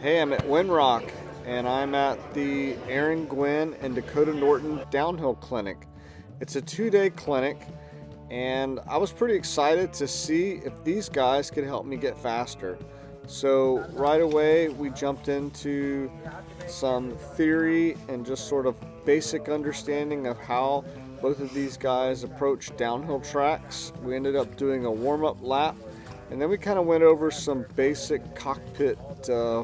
Hey, I'm at Windrock, and I'm at the Aaron, Gwin, and Dakotah Norton Downhill Clinic. It's a 2-day clinic, and I was pretty excited to see if these guys could help me get faster. So right away, we jumped into some theory and just sort of basic understanding of how both of these guys approach downhill tracks. We ended up doing a warm-up lap, and then we kind of went over some basic cockpit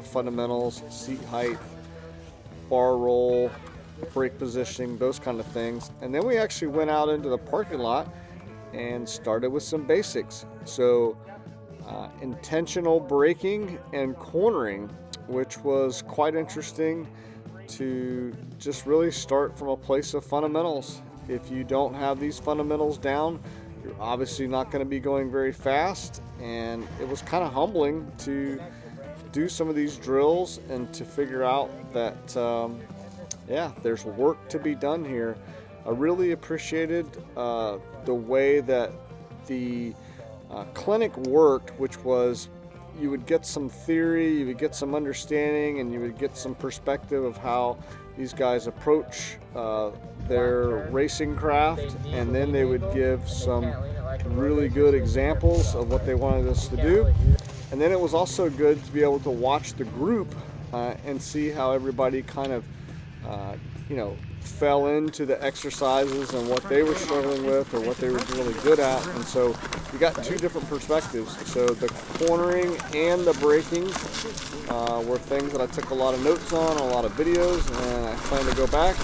fundamentals: seat height, bar roll, brake positioning, those kind of things. And then we actually went out into the parking lot and started with some basics. So intentional braking and cornering, which was quite interesting to just really start from a place of fundamentals. If you don't have these fundamentals down, you're obviously not going to be going very fast, and it was kind of humbling to do some of these drills and to figure out that there's work to be done here. I really appreciated the way that the clinic worked, which was you would get some theory, you would get some understanding, and you would get some perspective of how these guys approach their racing craft, and then they would give some really good examples of what they wanted us to do. And then it was also good to be able to watch the group and see how everybody kind of fell into the exercises and what they were struggling with or what they were really good at. And so we got two different perspectives. So the cornering and the braking were things that I took a lot of notes on, a lot of videos, and I plan to go back.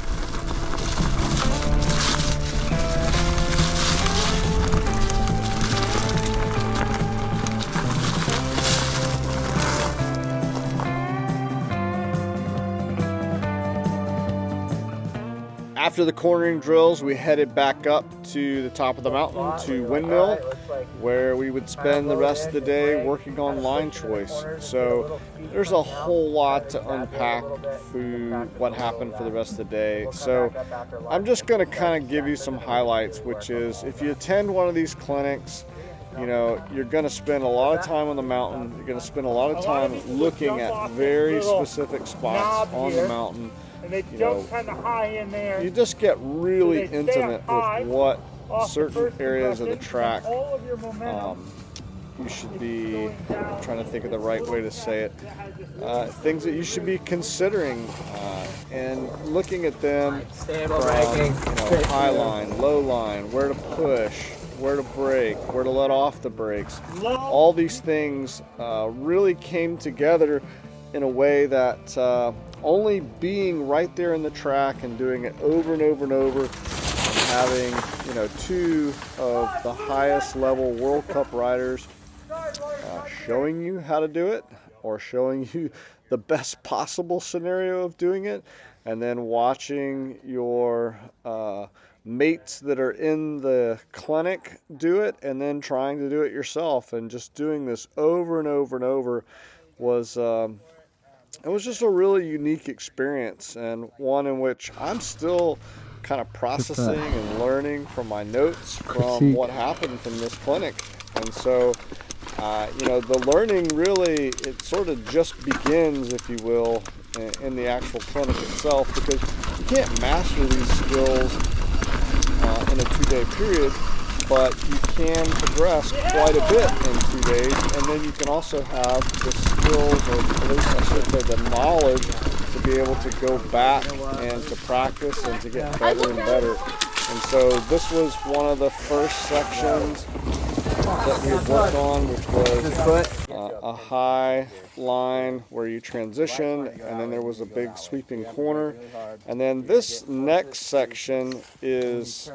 After the cornering drills, we headed back up to the top of the mountain to Windmill, where we would spend the rest of the day working on line choice. So there's a whole lot to unpack through what happened for the rest of the day. So I'm just going to kind of give you some highlights, which is if you attend one of these clinics, you're going to spend a lot of time on the mountain. You're going to spend a lot of time looking at very specific spots on the mountain. And they jump kind of high in there. You just get really intimate with what certain areas of the track you should be, I'm trying to think of the right way to say it, things that you should be considering and looking at them from high line, low line, where to push, where to brake, where to let off the brakes. All these things really came together in a way that only being right there in the track and doing it over and over and over, and having two of the highest level World Cup riders showing you how to do it, or showing you the best possible scenario of doing it, and then watching your mates that are in the clinic do it, and then trying to do it yourself, and just doing this over and over and over was it was just a really unique experience, and one in which I'm still kind of processing and learning from my notes from what happened from this clinic. And so, the learning really, it sort of just begins, if you will, in the actual clinic itself, because you can't master these skills in a 2-day period, but you can progress quite a bit in 2 days, and then you can also have the skills, or at least I should say the knowledge, to be able to go back and to practice and to get better and better. And so this was one of the first sections that we had worked on, which was a high line where you transition, and then there was a big sweeping corner. And then this next section was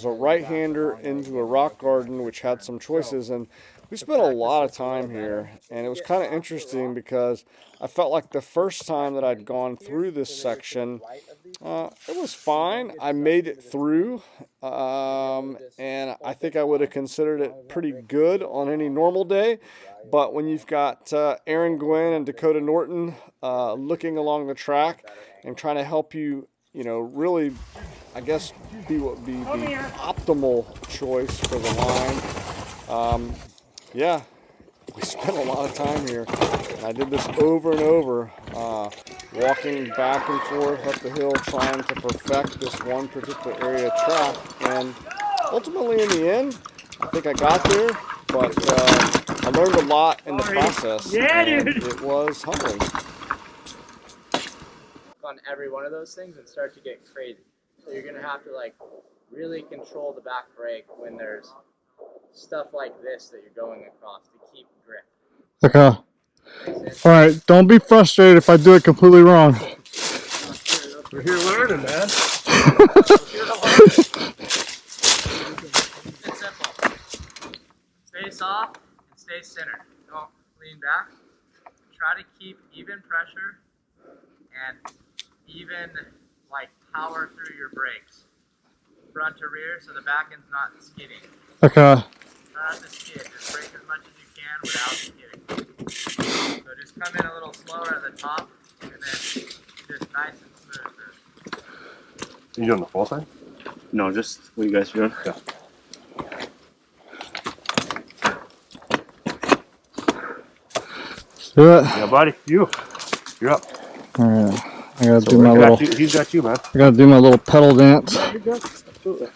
a right-hander into a rock garden, which had some choices. And we spent a lot of time here, and it was kind of interesting because I felt like the first time that I'd gone through this section, it was fine. I made it through, and I think I would have considered it pretty good on any normal day. But when you've got Aaron, Gwin, and Dakotah Norton looking along the track and trying to help you, really, I guess, be the optimal choice for the line, we spent a lot of time here. And I did this over and over, walking back and forth up the hill, trying to perfect this one particular area of track. And ultimately, in the end, I think I got there, but I learned a lot in the process, and it was humbling. On every one of those things and start to get crazy. So you're gonna have to like really control the back brake when there's stuff like this that you're going across to keep grip. Okay. All right. Don't be frustrated if I do it completely wrong. We're here learning, man. It's simple. Stay soft and stay centered. Don't lean back. Try to keep even pressure and even like power through your brakes, front to rear, so the back end's not skidding. Okay. Try not to skid. Just brake as much as you can without skidding. So just come in a little slower at the top, and then just nice and smooth. Are you doing the full thing? No, just what you guys are doing. Yeah. Do it. Yeah, buddy. You're up. All right. I gotta So do my little. He's got you, man. I gotta do my little pedal dance. Yeah, you're good. Absolutely.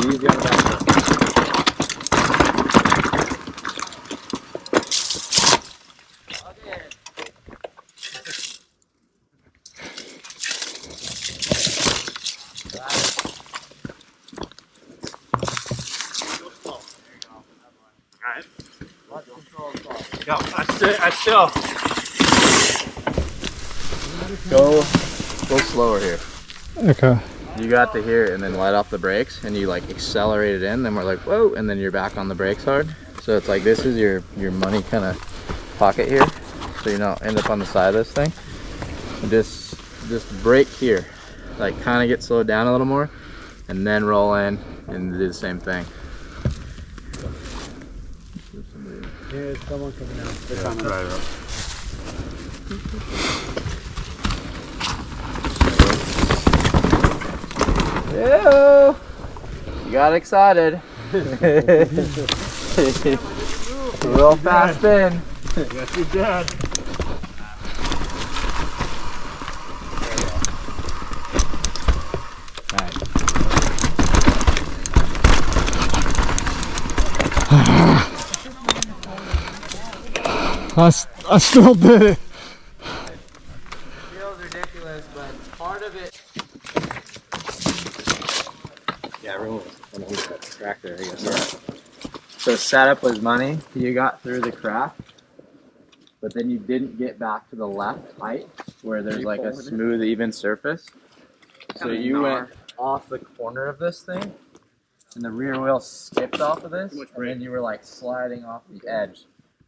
Easy on the back. Yeah, I still. Go slower here. Okay. You got to here and then let off the brakes and you like accelerate it in, then we're like, whoa, and then you're back on the brakes hard. So it's like this is your money kind of pocket here. So you don't end up on the side of this thing. And just brake here. Like kind of get slowed down a little more and then roll in and do the same thing. There's someone coming out. They're coming. Right. Ew. You got excited. Real fast spin. Yes, you did. I still did it. Feels ridiculous, but part of it. Yeah, everyone was on the tractor, I guess. Yeah. So setup was money. You got through the crack, but then you didn't get back to the left height where there's like a smooth, even surface. So you went off the corner of this thing, and the rear wheel skipped off of this, and then you were like sliding off the edge.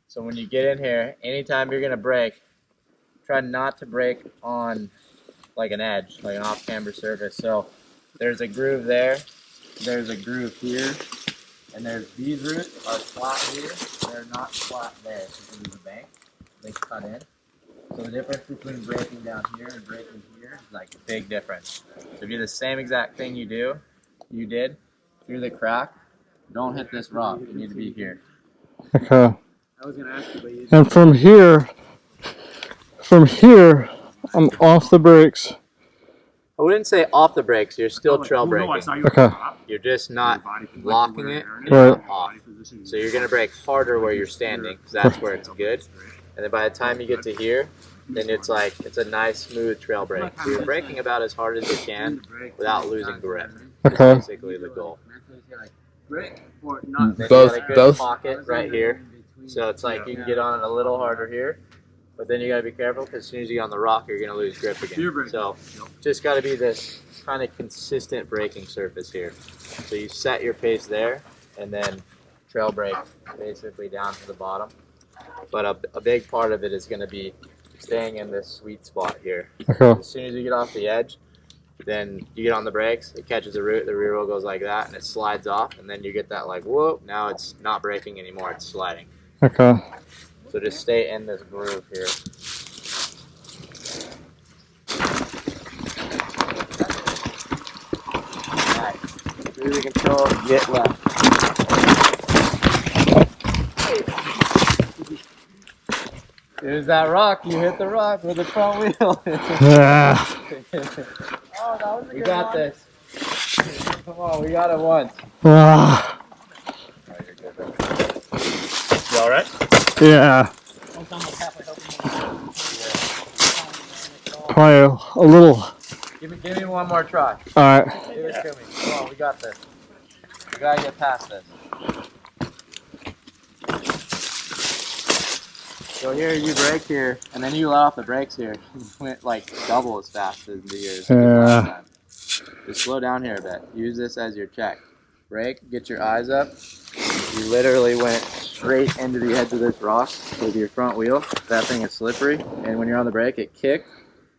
So when you get in here, anytime you're gonna brake, try not to brake on like an edge, like an off-camber surface. So there's a groove there, there's a groove here, and there's these roots are flat here. They're not flat there because there's a bank. They cut in. So the difference between braking down here and braking here is like a big difference. So if you do the same exact thing you did through the crack, don't hit this rock. You need to be here. Okay. I was gonna ask you, but you And from here, I'm off the brakes. I wouldn't say off the brakes. You're still trail braking. Okay. You're just not locking it and Right. not off. So you're gonna brake harder where you're standing because that's where it's good. And then by the time you get to here, then it's like it's a nice smooth trail brake. So you're braking about as hard as you can without losing grip. That's Okay. basically the goal. not Then you got a good pocket right here. So it's like you can get on it a little harder here, but then you gotta be careful because as soon as you get on the rock, you're gonna lose grip again. So just gotta be this kind of consistent braking surface here. So you set your pace there and then trail brake basically down to the bottom. But a big part of it is gonna be staying in this sweet spot here. Okay. As soon as you get off the edge, then you get on the brakes, it catches the root, the rear wheel goes like that, and it slides off, and then you get that like, whoop, now it's not braking anymore, it's sliding. Okay. So just stay in this groove here. take control, get left. There's that rock. You hit the rock with the front wheel. Yeah. We got this. Come on, we got it once. Ah, You all right? yeah. Probably a little. Give me one more try. All right. Give it to me. Come on, we got this. We gotta get past this. So here, you brake here, and then you let off the brakes here. You went like double as fast as the yours did last time. Just slow down here a bit. Use this as your check. Brake, get your eyes up. You literally went straight into the edge of this rock with your front wheel. That thing is slippery, and when you're on the brake, it kicked,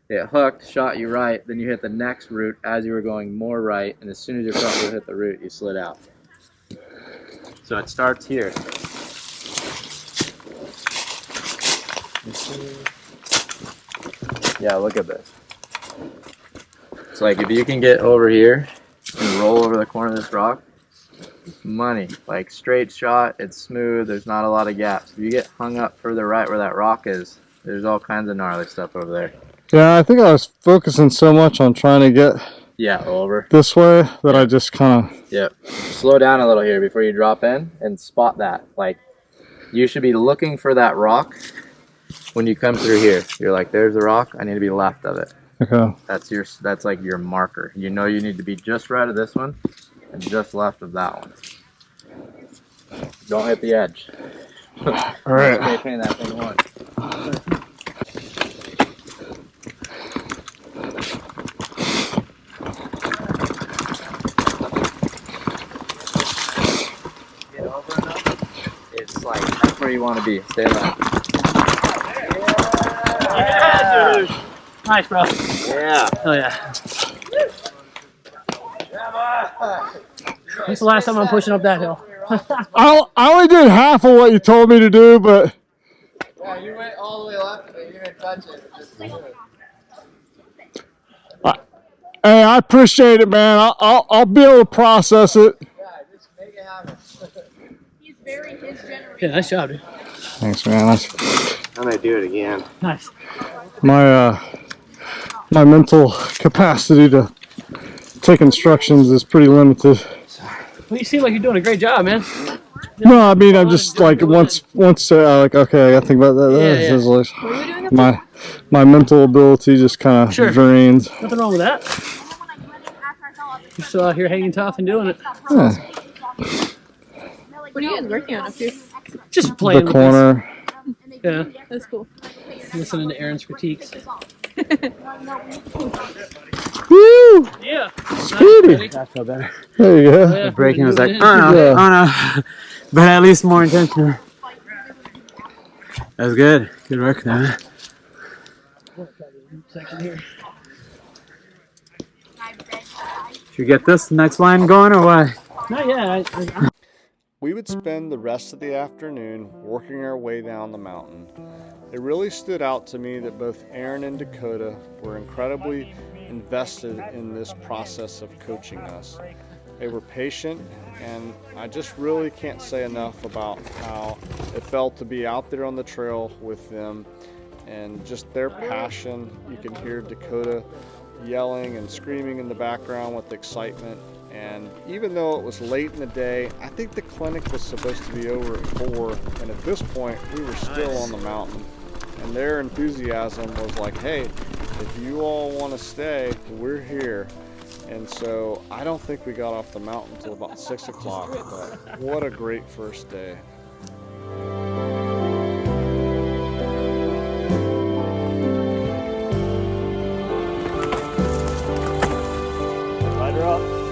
it hooked, shot you right, then you hit the next root as you were going more right, and as soon as your front wheel hit the root, you slid out. So it starts here. Yeah, look at this. It's like if you can get over here and roll over the corner of this rock, money. Like straight shot, it's smooth, there's not a lot of gaps. If you get hung up further right where that rock is, there's all kinds of gnarly stuff over there. Yeah, I think I was focusing so much on trying to get over this way that I just kind of. Yep. Slow down a little here before you drop in and spot that. Like you should be looking for that rock when you come through here. You're like, there's the rock, I need to be left of it. Okay. That's like your marker. You know you need to be just right of this one and just left of that one. Don't hit the edge. All right. Maintain that thing once. Get over enough. It's like that's where you want to be. Stay left. Yeah, dude. Nice, bro. Yeah. Oh yeah. This is the last time I'm pushing up that hill. I only did half of what you told me to do, but. Yeah, you went all the way left of it. You didn't touch it. Just Hey, I appreciate it, man. I'll be able to process it. yeah, just make it happen. He's very his generation. Yeah, nice job, dude. Thanks, man. I'm gonna do it again. Nice. My mental capacity to take instructions is pretty limited. Well, you seem like you're doing a great job, man. No, I mean I'm just like once like okay, I gotta think about that. Yeah, This yeah. is like What are we doing up there? my mental ability just kind of Sure. drains. Nothing wrong with that. You're still out here hanging tough and doing it. Yeah. What are you guys working on up here? Just playing The with this. corner. Yeah. That's cool. Listening to Aaron's critiques. Woo! Yeah. Speedy. That felt better. There you go. Yeah, Braking was like, yeah. oh no. But at least more intentional. That was good. Good work, man. Section here. Should we get this next line going or what? Not yet. We would spend the rest of the afternoon working our way down the mountain. It really stood out to me that both Aaron and Dakotah were incredibly invested in this process of coaching us. They were patient, and I just really can't say enough about how it felt to be out there on the trail with them and just their passion. You can hear Dakotah yelling and screaming in the background with excitement. And even though it was late in the day, I think the clinic was supposed to be over at 4, and at this point we were still on the mountain. And their enthusiasm was like, hey, if you all want to stay, we're here. And so I don't think we got off the mountain until about 6 o'clock, but what a great first day. Light her up.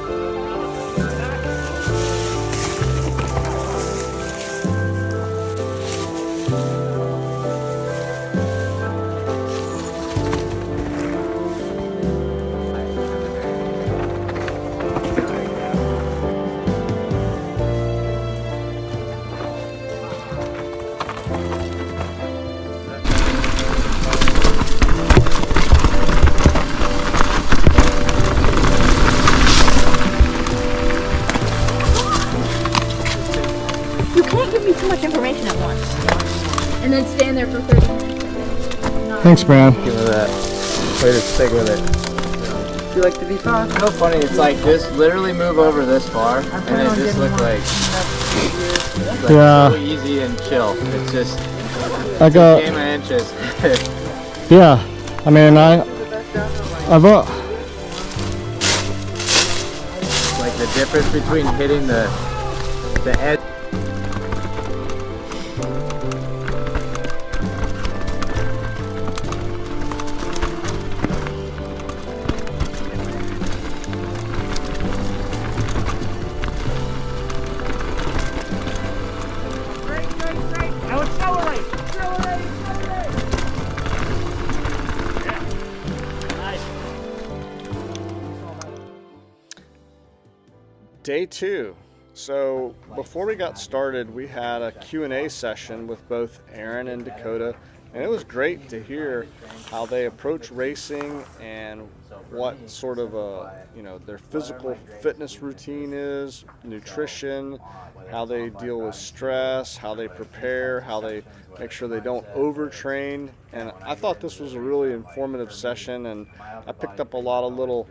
give me too much information at once. And then stand there for 30 minutes. Thanks, man. Give me that. Way to stick with it. You like to be fast? So funny. It's like just literally move over this far, and it just looked like Yeah. so easy and chill. It's just I got. game of inches. Yeah. I mean, I've. Like the difference between hitting the edge. Now accelerate! Day 2. So before we got started, we had a Q&A session with both Aaron and Dakotah, and it was great to hear how they approach racing and what sort of their physical fitness routine is, nutrition, how they deal with stress, how they prepare, how they make sure they don't overtrain. And I thought this was a really informative session, and I picked up a lot of little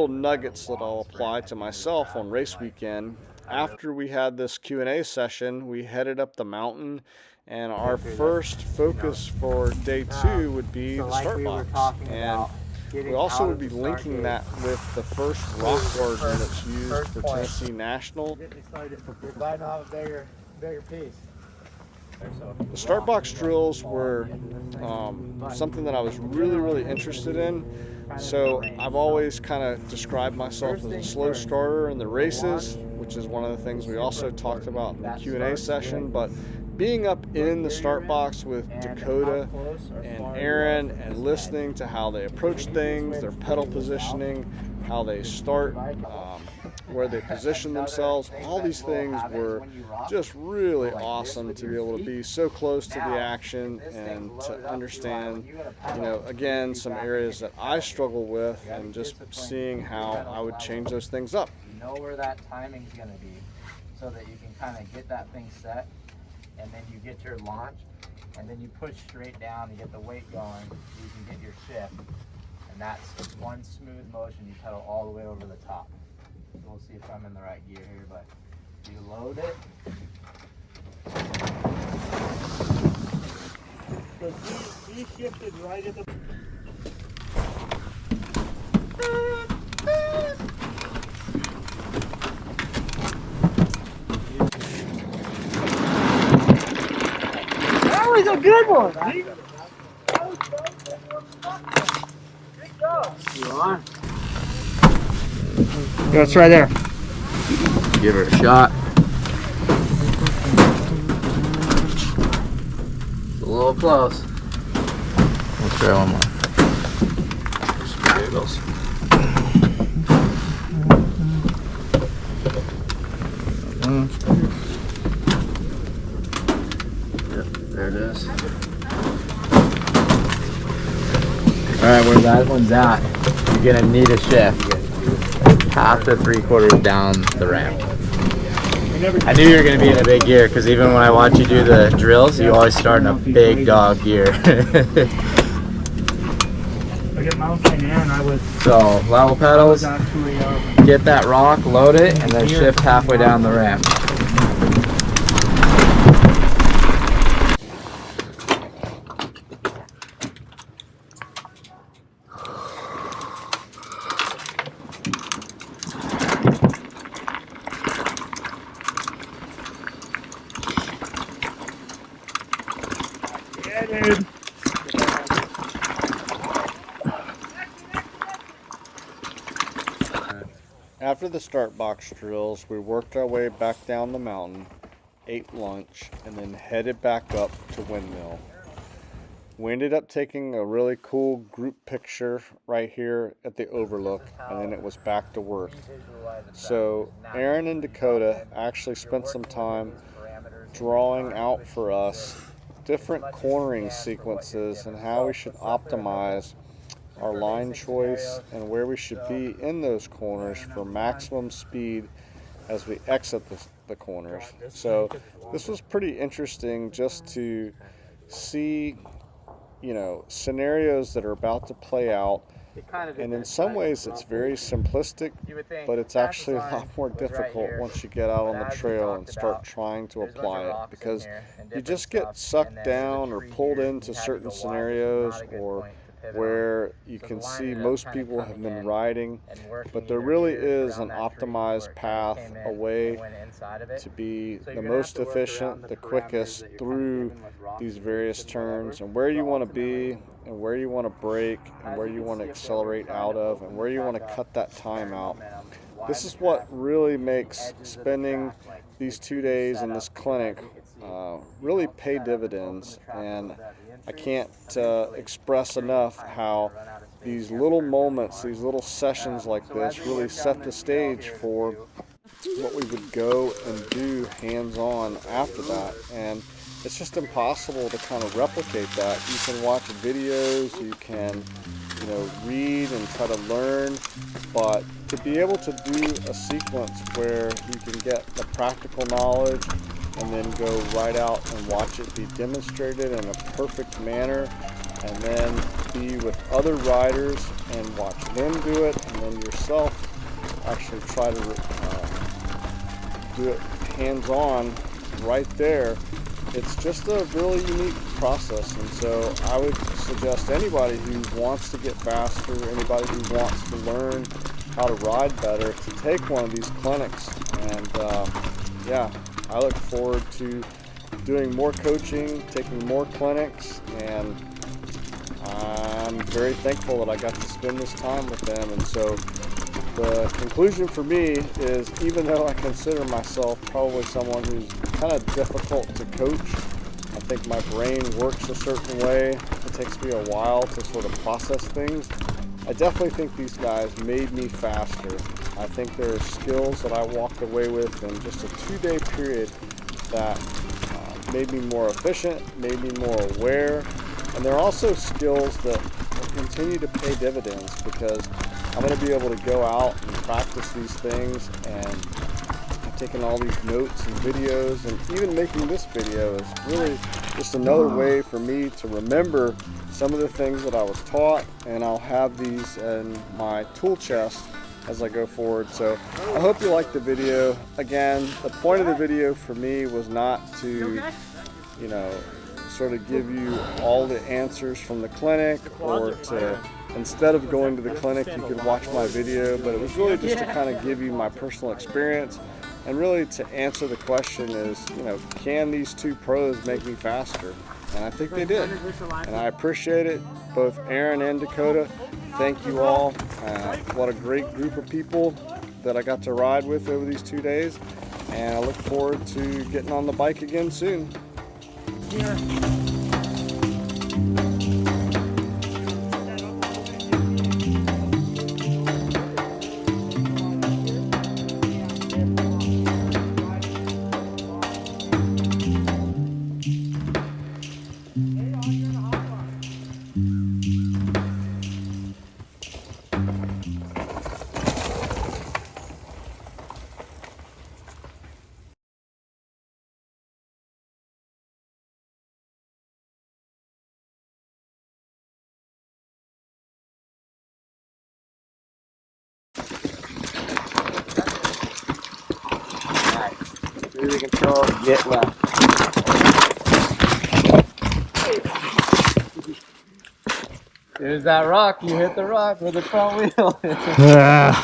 nuggets that I'll apply to myself on race weekend. After we had this Q&A session, we headed up the mountain, and our first focus for day 2 would be the start box. And we also would be linking that with the first rock garden that's used for Tennessee National. You're glad to have a bigger piece. The start box drills were something that I was really interested in. So I've always kind of described myself as a slow starter in the races, which is one of the things we also talked about in the Q&A session. But being up in the start box with Dakotah and Aaron and listening to how they approach things, their pedal positioning, how they start, where they position themselves, all these things were just really awesome to be able to be so close to the action and to understand, again, some areas that I struggle with, and just seeing how I would change those things up. You know where that timing's going to be, so that you can kind of get that thing set, and then you get your launch, and then you push straight down and get the weight going so you can get your shift. And that's one smooth motion. You pedal all the way over the top. So we'll see if I'm in the right gear here, but you load it. So he shifted right at the... That was a good one! You on? Yeah, it's right there. Give her a shot. It's a little close. Let's try one more. Some giggles. Yep, there it is. Alright, where that one's at, you're gonna need a shift. Half to 3/4 down the ramp. I knew you were going to be in a big gear, because even when I watch you do the drills, you always start in a big dog gear. I get mountain in, I was... So, level pedals, get that rock, load it, and then shift halfway down the ramp. Dude. After the start box drills, we worked our way back down the mountain, ate lunch, and then headed back up to Windmill. We ended up taking a really cool group picture right here at the overlook, and then it was back to work. So Aaron and Dakotah actually spent some time drawing out for us different cornering sequences and how we should optimize our line choice and where we should be in those corners for maximum speed as we exit the corners. So this was pretty interesting just to see, you know, scenarios that are about to play out. And in some ways it's very simplistic, but it's actually a lot more difficult once you get out on the trail and start trying to apply it, because you just get sucked down or pulled into certain scenarios, or where you can see most people have been riding, but there really is an optimized path, a way to be the most efficient, the quickest through these various turns, and where you want to be, and where you want to brake, and where you want to accelerate out of, and where you want to cut that time out. This is what really makes spending these 2 days in this clinic really pay dividends, and I can't express enough how these little moments, these little sessions like this really set the stage for what we would go and do hands-on after that. And it's just impossible to kind of replicate that. You can watch videos, you can, you know, read and try to learn, but to be able to do a sequence where you can get the practical knowledge and then go right out and watch it be demonstrated in a perfect manner, and then be with other riders and watch them do it, and then yourself actually try to do it hands-on right there. It's just a really unique process, and so I would suggest anybody who wants to get faster, anybody who wants to learn how to ride better, to take one of these clinics. And yeah, I look forward to doing more coaching, taking more clinics, and I'm very thankful that I got to spend this time with them. And so the conclusion for me is, even though I consider myself probably someone who's kind of difficult to coach, I think my brain works a certain way. It takes me a while to sort of process things. I definitely think these guys made me faster. I think there are skills that I walked away with in just a 2-day period that made me more efficient, made me more aware, and there are also skills that will continue to pay dividends, because I'm going to be able to go out and practice these things, and I've taken all these notes and videos, and even making this video is really just another way for me to remember some of the things that I was taught, and I'll have these in my tool chest as I go forward. So I hope you liked the video. Again, the point of the video for me was not to, you know, sort of give you all the answers from the clinic, or to, instead of going to the clinic, you could watch my video, but it was really just to kind of give you my personal experience, and really to answer the question is, you know, can these two pros make me faster? And I think they did, and I appreciate it. Both Aaron and Dakotah, thank you all. What a great group of people that I got to ride with over these 2 days, and I look forward to getting on the bike again soon. Cruise control, get left. There's that rock, you hit the rock with the front wheel. Yeah.